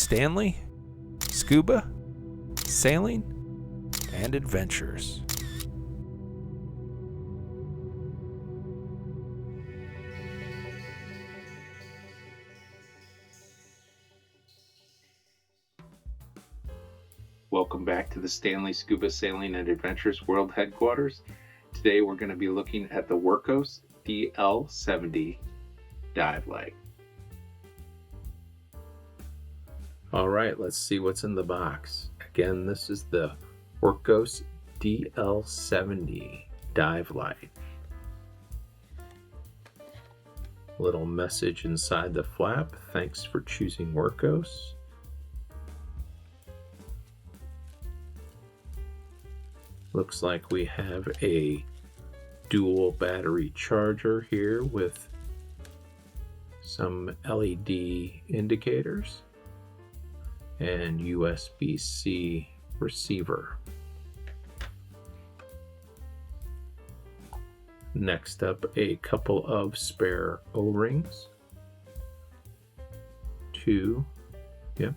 Stanley, Scuba, Sailing, and Adventures. Welcome back to the Stanley Scuba Sailing and Adventures World Headquarters. Today we're going to be looking at the Wurkkos DL70 dive light. Alright, let's see what's in the box. Again, this is the Wurkkos DL70 dive light. Little message inside the flap. Thanks for choosing Wurkkos. Looks like we have a dual battery charger here with some LED indicators and USB-C receiver. Next up, a couple of spare O-rings. Two. Here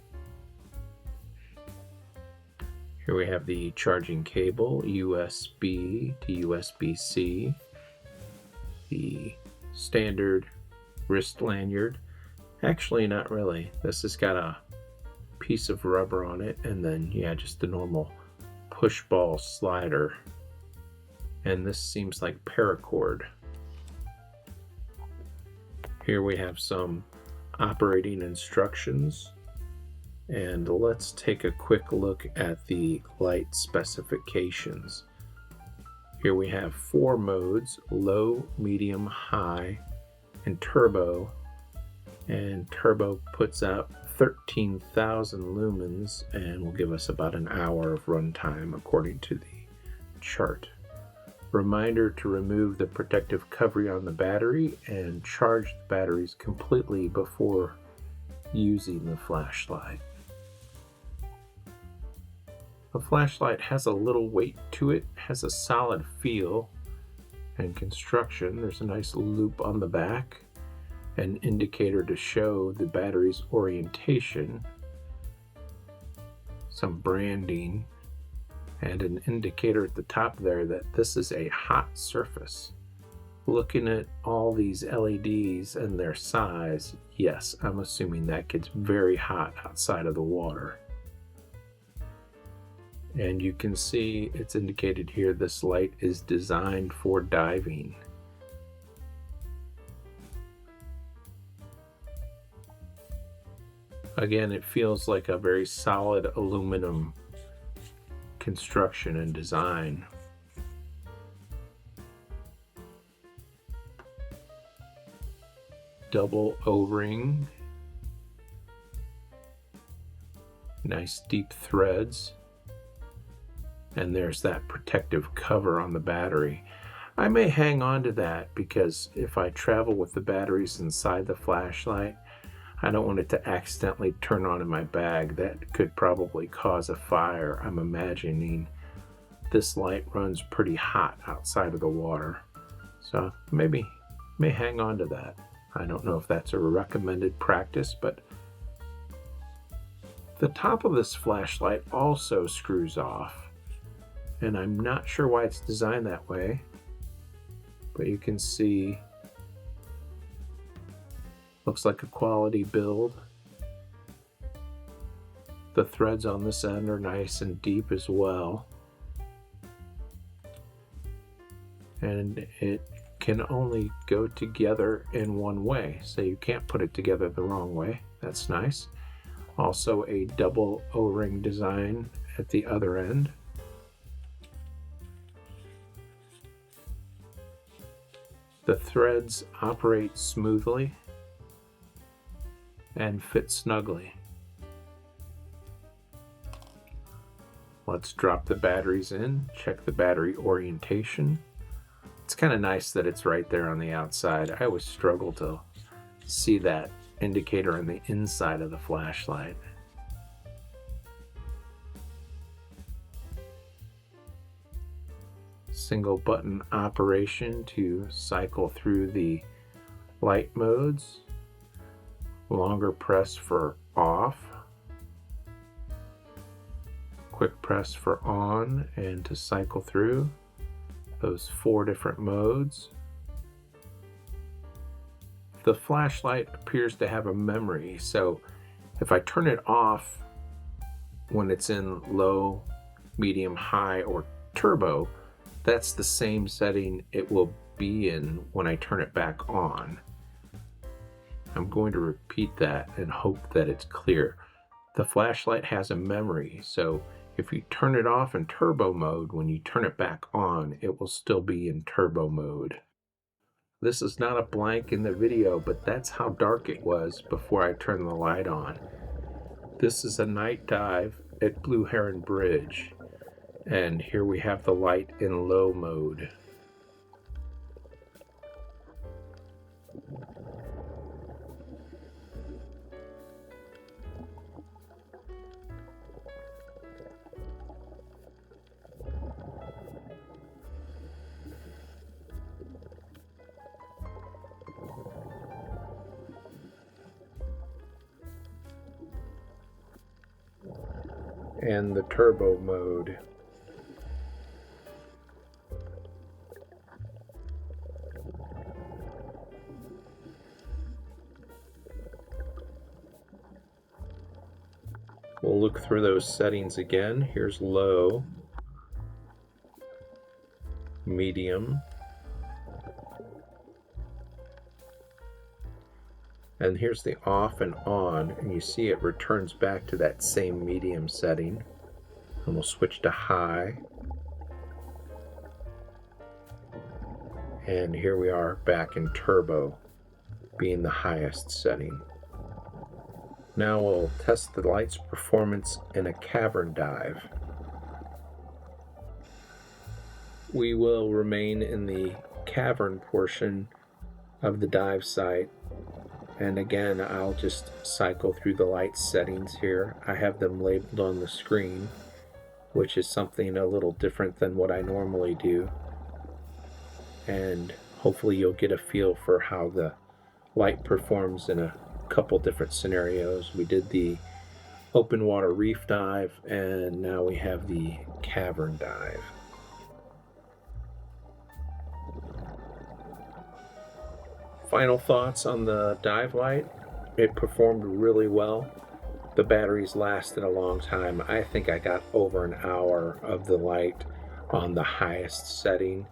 we have the charging cable, USB to USB-C, the standard wrist lanyard. Actually, not really. This has got a piece of rubber on it, and then, just the normal push ball slider. And this seems like paracord. Here we have some operating instructions. And let's take a quick look at the light specifications. Here we have 4 modes: low, medium, high, and turbo. And turbo puts out 13,000 lumens and will give us about an hour of runtime according to the chart. Reminder to remove the protective covering on the battery and charge the batteries completely before using the flashlight. The flashlight has a little weight to it, has a solid feel and construction. There's a nice loop on the back, an indicator to show the battery's orientation, some branding, and an indicator at the top there that this is a hot surface. Looking at all these LEDs and their size, yes, I'm assuming that gets very hot outside of the water. And you can see it's indicated here this light is designed for diving. Again, it feels like a very solid aluminum construction and design. Double O-ring. Nice deep threads. And there's that protective cover on the battery. I may hang on to that because if I travel with the batteries inside the flashlight, I don't want it to accidentally turn on in my bag. That could probably cause a fire. I'm imagining this light runs pretty hot outside of the water. So maybe may hang on to that. I don't know if that's a recommended practice, but the top of this flashlight also screws off. And I'm not sure why it's designed that way, but you can see, looks like a quality build. The threads on this end are nice and deep as well. And it can only go together in one way, so you can't put it together the wrong way. That's nice. Also a double O-ring design at the other end. The threads operate smoothly and fit snugly. Let's drop the batteries in, check the battery orientation. It's kind of nice that it's right there on the outside. I always struggle to see that indicator on the inside of the flashlight. Single button operation to cycle through the light modes. Longer press for off, quick press for on and to cycle through those 4 different modes. The flashlight appears to have a memory, so if I turn it off when it's in low, medium, high, or turbo, that's the same setting it will be in when I turn it back on. I'm going to repeat that and hope that it's clear. The flashlight has a memory, so if you turn it off in turbo mode, when you turn it back on, it will still be in turbo mode. This is not a blank in the video, but that's how dark it was before I turned the light on. This is a night dive at Blue Heron Bridge, and here we have the light in low mode. And the turbo mode. We'll look through those settings again. Here's low, medium, and here's the off and on, and you see it returns back to that same medium setting. And we'll switch to high. And here we are back in turbo, being the highest setting. Now we'll test the light's performance in a cavern dive. We will remain in the cavern portion of the dive site. And again, I'll just cycle through the light settings here. I have them labeled on the screen, which is something a little different than what I normally do. And hopefully you'll get a feel for how the light performs in a couple different scenarios. We did the open water reef dive, and now we have the cavern dive. Final thoughts on the dive light. It performed really well. The batteries lasted a long time. I think I got over an hour of the light on the highest setting.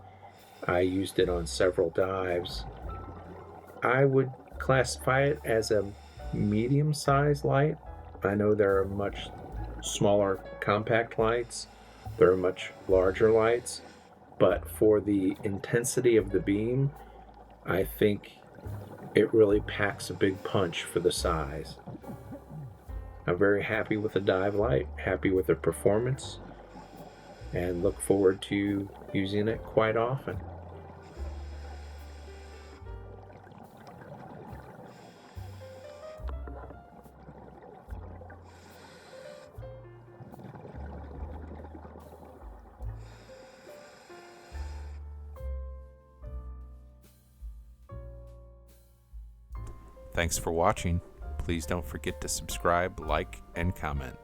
I used it on several dives. I would classify it as a medium-sized light. I know there are much smaller compact lights. There are much larger lights. But for the intensity of the beam, I think it really packs a big punch for the size. I'm very happy with the dive light, happy with the performance, and look forward to using it quite often. Thanks for watching. Please don't forget to subscribe, like, and comment.